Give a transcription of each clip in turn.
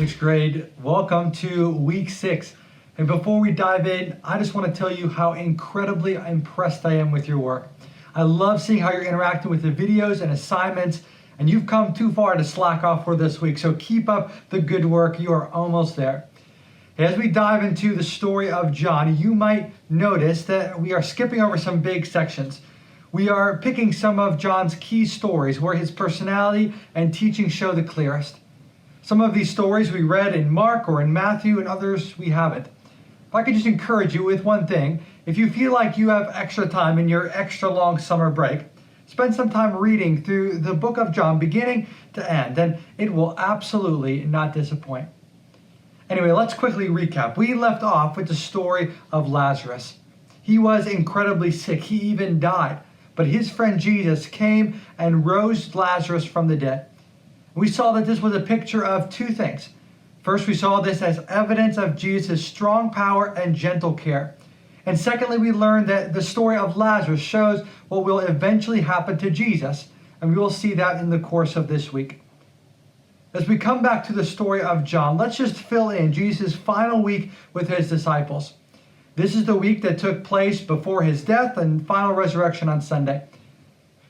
Sixth grade, welcome to week 6. And before we dive in, I just want to tell you how incredibly impressed I am with your work. I love seeing how you're interacting with the videos and assignments, and you've come too far to slack off for this week. So keep up the good work. You are almost there. As we dive into the story of John, you might notice that we are skipping over some big sections. We are picking some of John's key stories where his personality and teaching show the clearest. Some of these stories we read in Mark or in Matthew, and others we haven't. If I could just encourage you with one thing, if you feel like you have extra time in your extra long summer break, spend some time reading through the book of John beginning to end, and it will absolutely not disappoint. Anyway, let's quickly recap. We left off with the story of Lazarus. He was incredibly sick. He even died. But his friend Jesus came and rose Lazarus from the dead. We saw that this was a picture of two things. First, we saw this as evidence of Jesus' strong power and gentle care. And secondly, we learned that the story of Lazarus shows what will eventually happen to Jesus. And we will see that in the course of this week. As we come back to the story of John, let's just fill in Jesus' final week with his disciples. This is the week that took place before his death and final resurrection on Sunday.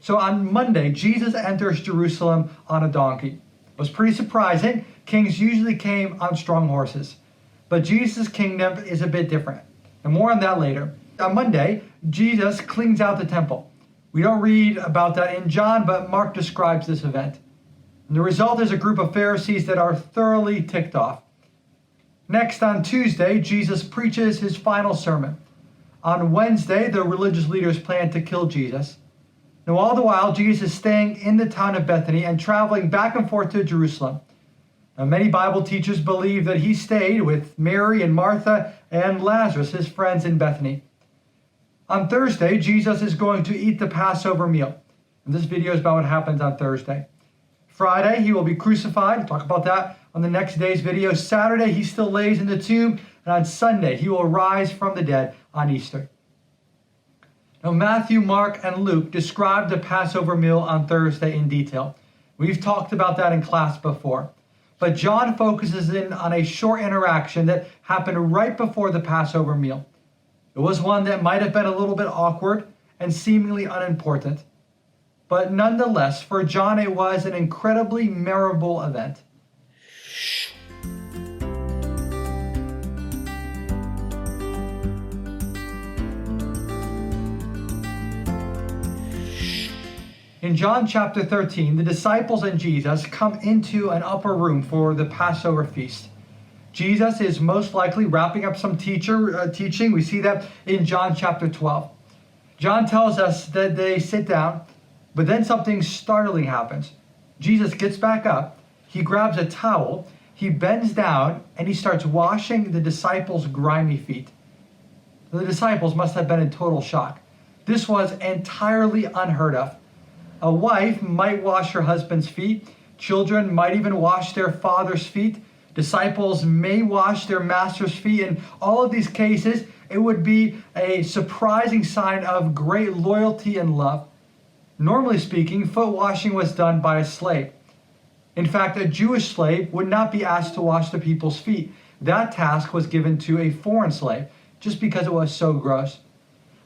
So on Monday, Jesus enters Jerusalem on a donkey. It was pretty surprising. Kings usually came on strong horses. But Jesus' kingdom is a bit different. And more on that later. On Monday, Jesus cleans out the temple. We don't read about that in John, but Mark describes this event. And the result is a group of Pharisees that are thoroughly ticked off. Next, on Tuesday, Jesus preaches his final sermon. On Wednesday, the religious leaders plan to kill Jesus. Now, all the while, Jesus is staying in the town of Bethany and traveling back and forth to Jerusalem. Now, many Bible teachers believe that he stayed with Mary and Martha and Lazarus, his friends in Bethany. On Thursday, Jesus is going to eat the Passover meal. And this video is about what happens on Thursday. Friday, he will be crucified. We'll talk about that on the next day's video. Saturday, he still lays in the tomb. And on Sunday, he will rise from the dead on Easter. Now, Matthew, Mark, and Luke describe the Passover meal on Thursday in detail. We've talked about that in class before. But John focuses in on a short interaction that happened right before the Passover meal. It was one that might have been a little bit awkward and seemingly unimportant. But nonetheless, for John, it was an incredibly memorable event. In John chapter 13, the disciples and Jesus come into an upper room for the Passover feast. Jesus is most likely wrapping up some teaching. We see that in John chapter 12. John tells us that they sit down, but then something startling happens. Jesus gets back up, he grabs a towel, he bends down, and he starts washing the disciples' grimy feet. The disciples must have been in total shock. This was entirely unheard of. A wife might wash her husband's feet. Children might even wash their father's feet. Disciples may wash their master's feet. In all of these cases, it would be a surprising sign of great loyalty and love. Normally speaking, foot washing was done by a slave. In fact, a Jewish slave would not be asked to wash the people's feet. That task was given to a foreign slave, just because it was so gross.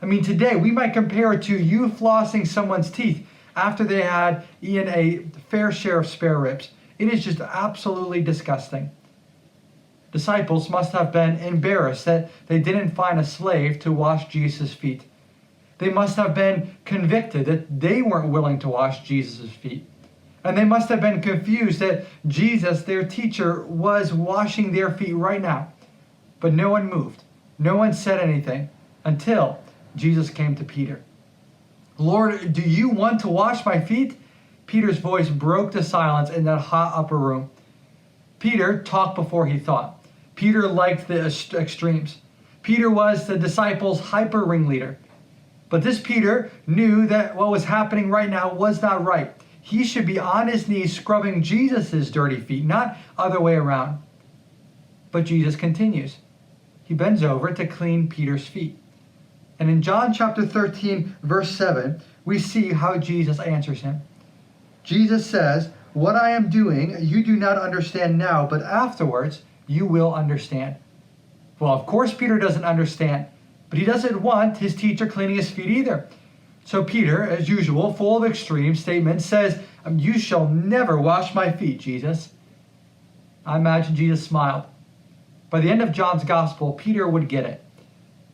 I mean, today we might compare it to you flossing someone's teeth after they had eaten a fair share of spare ribs. It is just absolutely disgusting. Disciples must have been embarrassed that they didn't find a slave to wash Jesus' feet. They must have been convicted that they weren't willing to wash Jesus' feet. And they must have been confused that Jesus, their teacher, was washing their feet right now. But no one moved. No one said anything until Jesus came to Peter. "Lord, do you want to wash my feet?" Peter's voice broke the silence in that hot upper room. Peter talked before he thought. Peter liked the extremes. Peter was the disciples' hyper ringleader. But this Peter knew that what was happening right now was not right. He should be on his knees scrubbing Jesus' dirty feet, not other way around. But Jesus continues. He bends over to clean Peter's feet. And in John chapter 13, verse 7, we see how Jesus answers him. Jesus says, what I am doing you do not understand now, but afterwards you will understand. Well, of course Peter doesn't understand, but he doesn't want his teacher cleaning his feet either. So Peter, as usual, full of extreme statements, says, you shall never wash my feet, Jesus. I imagine Jesus smiled. By the end of John's gospel, Peter would get it.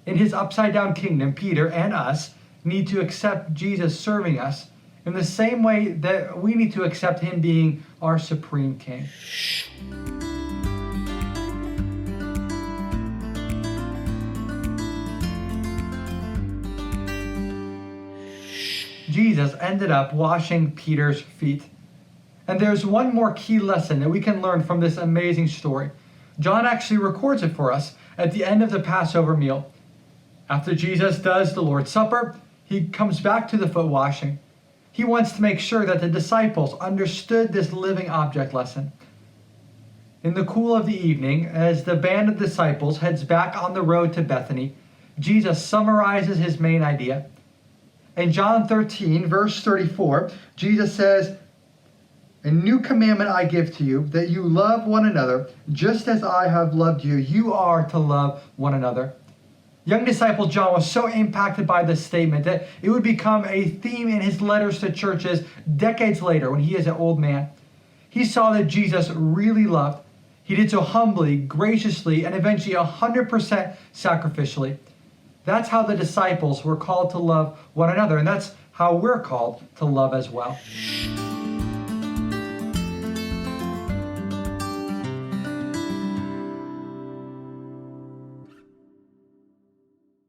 In his upside-down kingdom, Peter and us need to accept Jesus serving us in the same way that we need to accept him being our supreme king. Jesus ended up washing Peter's feet. And there's one more key lesson that we can learn from this amazing story. John actually records it for us at the end of the Passover meal. After Jesus does the Lord's Supper, he comes back to the foot washing. He wants to make sure that the disciples understood this living object lesson. In the cool of the evening, as the band of disciples heads back on the road to Bethany, Jesus summarizes his main idea. In John 13, verse 34, Jesus says, a new commandment I give to you, that you love one another, just as I have loved you. You are to love one another. Young disciple John was so impacted by this statement that it would become a theme in his letters to churches decades later when he is an old man. He saw that Jesus really loved. He did so humbly, graciously, and eventually 100% sacrificially. That's how the disciples were called to love one another, and that's how we're called to love as well.